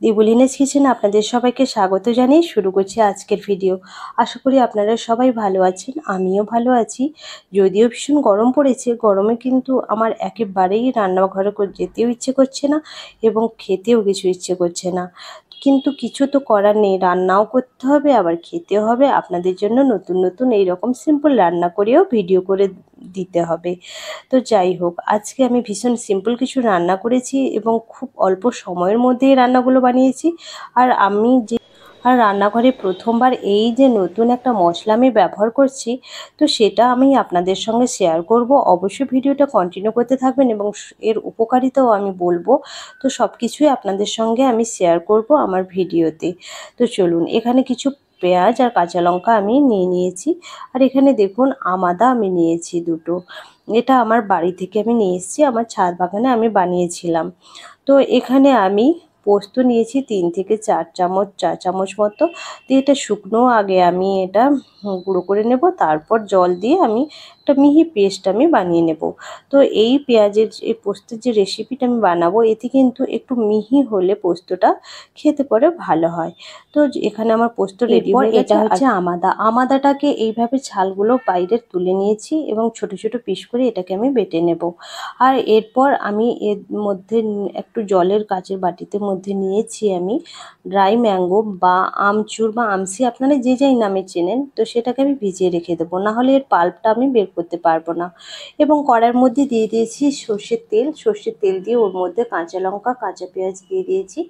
দেবলিনাস কিচেনে আপনাদের সবাইকে স্বাগত জানিয়ে শুরু করছি আজকের ভিডিও। আশা করি আপনারা সবাই ভালো আছেন, আমিও ভালো আছি। যদিও ভীষণ গরম পড়েছে, গরমে কিন্তু আমার একেবারেই রান্নাঘরে যেতেও ইচ্ছে করছে না এবং খেতেও কিছু ইচ্ছে করছে না। কিন্তু কিছু তো করার নেই, রান্নাও করতে হবে আবার খেতেও হবে। আপনাদের জন্য নতুন নতুন এইরকম সিম্পল রান্না করেও ভিডিও করে দিতে হবে। তো যাই হোক, আজকে আমি ভীষণ সিম্পল কিছু রান্না করেছি এবং খুব অল্প সময়ের মধ্যেই রান্নাগুলো বানিয়েছি। আর রান্নাঘরে প্রথমবার এই যে নতুন একটা মশলা আমি ব্যবহার করছি, তো সেটা আমি আপনাদের সঙ্গে শেয়ার করব। অবশ্যই ভিডিওটা কন্টিনিউ করতে থাকবেন এবং এর উপকারিতাও আমি বলবো। তো সব কিছুই আপনাদের সঙ্গে আমি শেয়ার করব আমার ভিডিওতে। তো চলুন, এখানে কিছু পেঁয়াজ আর কাঁচা লঙ্কা আমি নিয়ে নিয়েছি। আর এখানে দেখুন আদা আমি নিয়েছি দুটো। এটা আমার বাড়ি থেকে আমি নিয়ে এসেছি, আমার ছাদ বাগানে আমি বানিয়েছিলাম। তো এখানে আমি পোস্ত নিয়েছি 3 থেকে 4 চামচ মতো। দিয়ে এটা শুকনো আগে আমি এটা গুঁড়ো করে নেব, তারপর জল দিয়ে আমি একটা মিহি পেস্ট আমি বানিয়ে নেব। তো এই পোস্তের যে রেসিপিটা আমি বানাবো, এতে কিন্তু একটু মিহি হলে পোস্তটা খেতে পরে ভালো হয়। তো এখানে আমার পোস্ত রেডি হয়ে গেছে। এটা হচ্ছে আমাদাটাকে এইভাবে ছালগুলো বাইরে তুলে নিয়েছি এবং ছোট ছোট পিস করে এটাকে আমি বেটে নেব। আর এরপর আমি এর মধ্যে একটু জলের কাচের বাটিতে মধ্যে নিয়েছি আমি ড্রাই ম্যাঙ্গো বা আমচুর বা আমসি, আপনারা যে যাই নামে চেনেন। তো সেটাকে আমি ভিজিয়ে রেখে দেবো, না হলে এর পাল্পটা আমি বের করতে পারবো না। এবং কড়াইয়ের মধ্যে দিয়ে দিয়েছি সর্ষের তেল দিয়ে ওর মধ্যে কাঁচা লঙ্কা কাঁচা পেঁয়াজ দিয়ে দিয়েছি।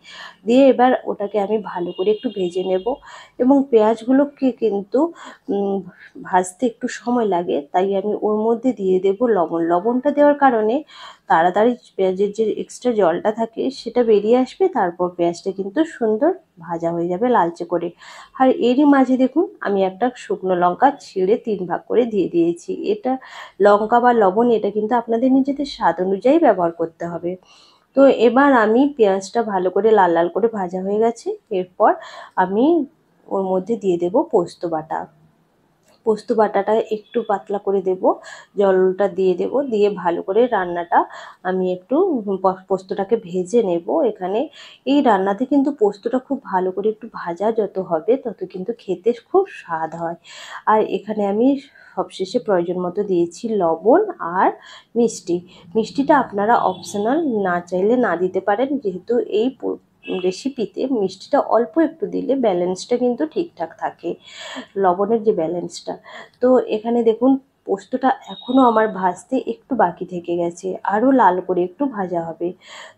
দিয়ে এবার ওটাকে আমি ভালো করে একটু ভেজে নেব। এবং পেঁয়াজগুলোকে কিন্তু ভাজতে একটু সময় লাগে, তাই আমি ওর মধ্যে দিয়ে দেব লবণ। লবণটা দেওয়ার কারণে তাড়াতাড়ি পেঁয়াজের যে এক্সট্রা জলটা থাকে সেটা বেরিয়ে আসবে, তারপর পেঁয়াজটা কিন্তু সুন্দর ভাজা হয়ে যাবে লালচে করে। আর এরই মাঝে দেখুন আমি একটা শুকনো লঙ্কা ছিঁড়ে 3 ভাগ করে দিয়ে দিয়েছি। এটা লঙ্কা বা লবণ এটা কিন্তু আপনাদের নিজেদের স্বাদ অনুযায়ী ব্যবহার করতে হবে। তো এবার আমি পেঁয়াজটা ভালো করে লাল লাল করে ভাজা হয়ে গেছে। এরপর আমি ওর মধ্যে দিয়ে দেব পোস্ত বাটাটা একটু পাতলা করে দেব, জলটা দিয়ে দেব, দিয়ে ভালো করে রান্নাটা আমি একটু পোস্তটাকে ভেজে নেব। এখানে এই রান্নাতে কিন্তু পোস্তটা খুব ভালো করে একটু ভাজা যত হবে তত কিন্তু খেতে খুব স্বাদ হয়। আর এখানে আমি সবশেষে প্রয়োজন মতো দিয়েছি লবণ আর মিষ্টিটা আপনারা অপশনাল, না চাইলে না দিতে পারেন, যেহেতু এই রেসিপিতে মিষ্টিটা অল্প একটু দিলে ব্যালেন্সটা কিন্তু ঠিকঠাক থাকে, লবণের যে ব্যালেন্সটা। তো এখানে দেখুন পোস্তটা এখনও আমার ভাজতে একটু বাকি থেকে গেছে, আরও লাল করে একটু ভাজা হবে।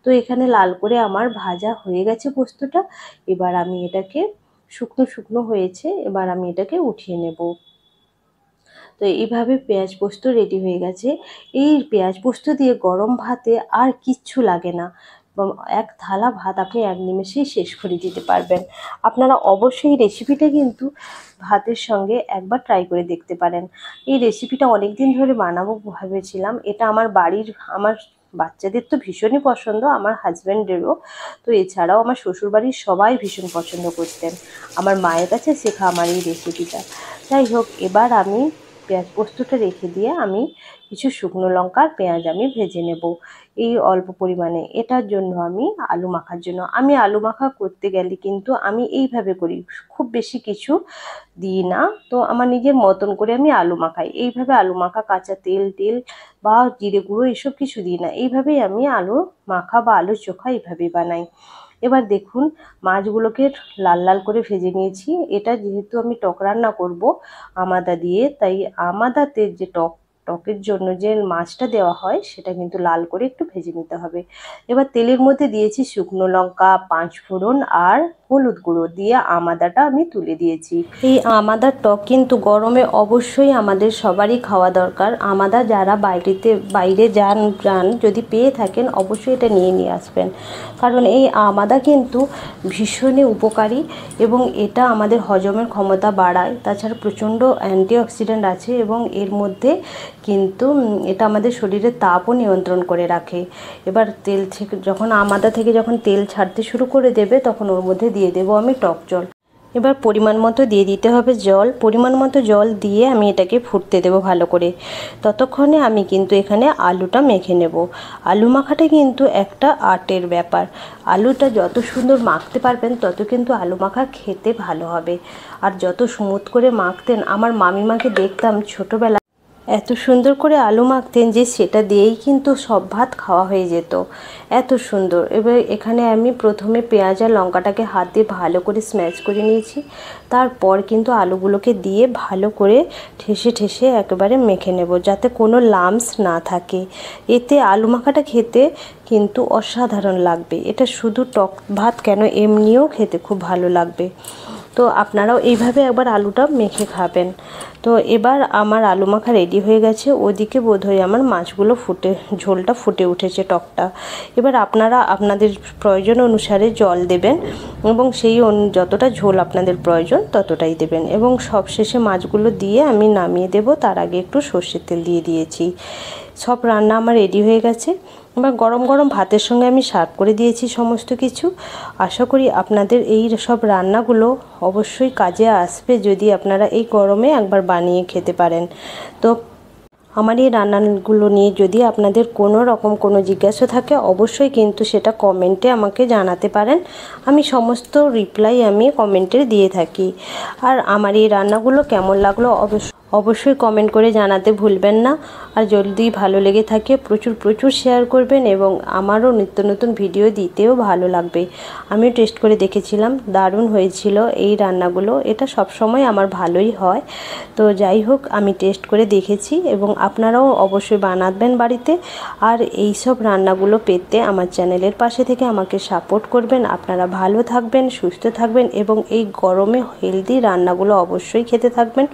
তো এখানে লাল করে আমার ভাজা হয়ে গেছে পোস্তটা। এবার আমি এটাকে শুকনো শুকনো হয়েছে, এবার আমি এটাকে উঠিয়ে নেব। তো এইভাবে পেঁয়াজ পোস্ত রেডি হয়ে গেছে। এই পেঁয়াজ পোস্ত দিয়ে গরম ভাতে আর কিচ্ছু লাগে না, এক থালা ভাত আপনি এক নিমেষেই শেষ করে দিতে পারবেন। আপনারা অবশ্যই রেসিপিটা কিন্তু ভাতের সঙ্গে একবার ট্রাই করে দেখতে পারেন। এই রেসিপিটা অনেক দিন ধরে বানাবো ভেবেছিলাম। এটা আমার বাচ্চাদের তো ভীষণই পছন্দ, আমার হাজব্যান্ডেরও। তো এছাড়াও আমার শ্বশুরবাড়ির সবাই ভীষণ পছন্দ করতেন। আমার মায়ের কাছে শেখা আমার এই রেসিপিটা। যাই হোক, এবার আমি পেঁয়াজ পোস্তটা রেখে দিয়ে আমি কিছু শুকনো লঙ্কা আর পেঁয়াজ আমি ভেজে নেব এই অল্প পরিমাণে। এটার জন্য আমি আলু মাখা করতে গেলে কিন্তু আমি এইভাবে করি, খুব বেশি কিছু দিই না। তো আমার নিজের মতন করে আমি আলু মাখাই এইভাবে। আলু মাখা কাঁচা তেল বা জিরে গুঁড়ো এসব কিছু দিই না, এইভাবেই আমি আলু মাখা বা আলু চোখা এইভাবেই বানাই। এবার দেখুন মাছগুলোকে লাল লাল করে ভেজে নিয়েছি। এটা যেহেতু আমি টক রান্না করব আমাদা দিয়ে, তাই আমাদাতে যে টকের জন্য যে মাছটা দেওয়া হয় সেটা কিন্তু লাল করে একটু ভেজে নিতে হবে। এবার তেলের মধ্যে দিয়েছি শুকনো লঙ্কা, 5 ফোড়ন আর হলুদ গুঁড়ো দিয়ে আমাদাটা আমি তুলে দিয়েছি। এই আমাদার টক কিন্তু গরমে অবশ্যই আমাদের সবারই খাওয়া দরকার। আমাদা যারা বাইরে যান যদি পেয়ে থাকেন অবশ্যই এটা নিয়ে আসবেন, কারণ এই আমাদা কিন্তু ভীষণই উপকারী এবং এটা আমাদের হজমের ক্ষমতা বাড়ায়। তাছাড়া প্রচণ্ড অ্যান্টিঅক্সিডেন্ট আছে এবং এর মধ্যে কিন্তু এটা আমাদের শরীরের তাপও নিয়ন্ত্রণ করে রাখে। এবার আমাদা থেকে যখন তেল ছাড়তে শুরু করে দেবে তখন ওর মধ্যে দিয়ে দেবো আমি টক জল। এবার পরিমাণ মতো দিয়ে দিতে হবে জল। পরিমাণ মতো জল দিয়ে আমি এটাকে ফুটতে দেবো ভালো করে। ততক্ষণে আমি কিন্তু এখানে আলুটা মেখে নেব। আলু মাখাটা কিন্তু একটা আর্টের ব্যাপার। আলুটা যত সুন্দর মাখতে পারবেন তত কিন্তু আলু মাখা খেতে ভালো হবে। আর যত স্মুথ করে মাখতেন, আমার মামিমাকে দেখতাম ছোটোবেলায় এত সুন্দর করে আলু মাখতেন যে সেটা দিয়েই কিন্তু সব ভাত খাওয়া হয়ে যেত, এত সুন্দর। এবার এখানে আমি প্রথমে পেঁয়াজ আর লঙ্কাটাকে হাত দিয়ে ভালো করে স্ম্যাশ করে নিয়েছি। তারপর কিন্তু আলুগুলোকে দিয়ে ভালো করে ঠেসে ঠেসে একেবারে মেখে নেব, যাতে কোনো লাম্পস না থাকে। এতে আলু মাখাটা খেতে কিন্তু অসাধারণ লাগবে। এটা শুধু টক ভাত কেন, এমনিও খেতে খুব ভালো লাগবে। তো আপনারাও এইভাবে একবার আলুটা মেখে খাবেন। তো এবার আমার আলু মাখা রেডি হয়ে গেছে। ওদিকে বোধহয় আমার মাছগুলো ঝোলটা ফুটে উঠেছে, টকটা। এবার আপনারা আপনাদের প্রয়োজন অনুসারে জল দেবেন এবং সেই যতটা ঝোল আপনাদের প্রয়োজন ততটাই দেবেন। এবং সবশেষে মাছগুলো দিয়ে আমি নামিয়ে দেব। তার আগে একটু সর্ষের তেল দিয়ে দিয়েছি। সব রান্না আমার রেডি হয়ে গেছে। এবার গরম গরম ভাতের সঙ্গে আমি সার্ভ করে দিয়েছি সমস্ত কিছু। আশা করি আপনাদের এই সব রান্নাগুলো অবশ্যই কাজে আসবে যদি আপনারা এই গরমে একবার বানিয়ে খেতে পারেন। তো আমার এই রান্নাগুলো নিয়ে যদি আপনাদের কোনো রকম কোনো জিজ্ঞাসা থাকে অবশ্যই কিন্তু সেটা কমেন্টে আমাকে জানাতে পারেন। আমি সমস্ত রিপ্লাই আমি কমেন্টে দিয়ে থাকি। আর আমার এই রান্নাগুলো কেমন লাগলো অবশ্যই কমেন্ট করে জানাতে ভুলবেন না। আর যদি ভালো লেগে থাকে প্রচুর প্রচুর শেয়ার করবেন এবং আমারও নিত্য নতুন ভিডিও দিতেও ভালো লাগবে। আমিও টেস্ট করে দেখেছিলাম, দারুণ হয়েছিল এই রান্নাগুলো। এটা সব সময় আমার ভালোই হয়। তো যাই হোক, আমি টেস্ট করে দেখেছি এবং আপনারাও অবশ্যই বানাবেন বাড়িতে। আর এই সব রান্নাগুলো পেতে আমার চ্যানেলের পাশে থেকে আমাকে সাপোর্ট করবেন। আপনারা ভালো থাকবেন, সুস্থ থাকবেন এবং এই গরমে হেলদি রান্নাগুলো অবশ্যই খেতে থাকবেন।